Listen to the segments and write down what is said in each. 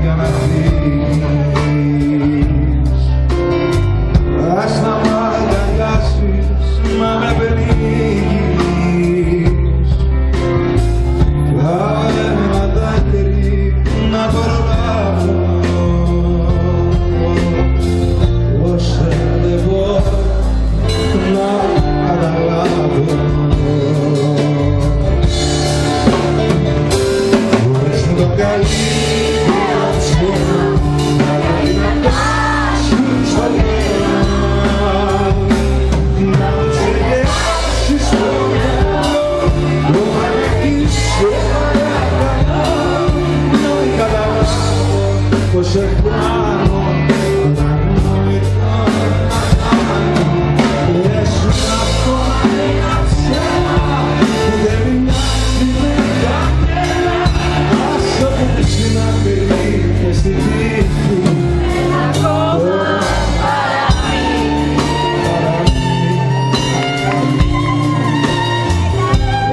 για να φύγεις. Ας να μ' αγκαλιάσεις, να με πνίγεις. Κάνε ένα δάκρυ να προλάβω, όσα δεν μπορώ να καταλάβω. Μπορείς να το καλύτερο ψέμα, να δυνατάσεις στο λαιμό, να μου ξεγελάσεις στο μυαλό, όταν έχεις σε παρακαλώ, να μην καταλάβω πως σε χάνω, να νοηθώ να κάνω. Λες ακόμα ένα ψέμα που δεν μοιάζει με κανένα, άσε που στην αγκρή και στη τύχη ένα ακόμα παραμύθι.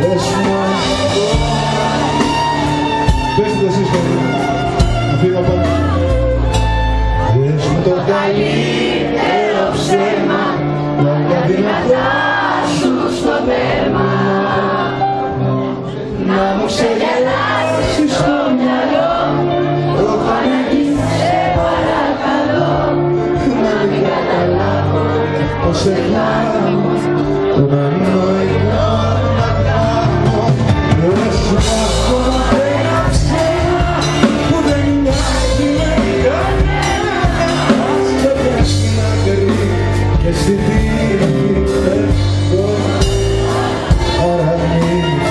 Λες μου ακόμα, πες το εσείς παιδιά, να φύγω από εδώ. Λες μου το καλύτερο ψέμα, να τα δυνατά σου στο θέμα, να μου ξεγελάσεις στο μυαλό, όταν έχεις σε παρακαλώ, να μην καταλάβω πως σε χάνω, να νοηθώ να κάνω. Λες μου ακόμα ένα ψέμα που δεν μοιάζει με κανένα, άσε πια στην άκρη και στη τύχη το παραμύθι.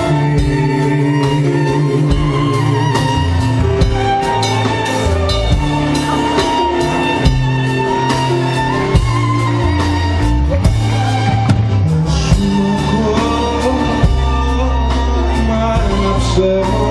Σου ακόμα ένα ψέμα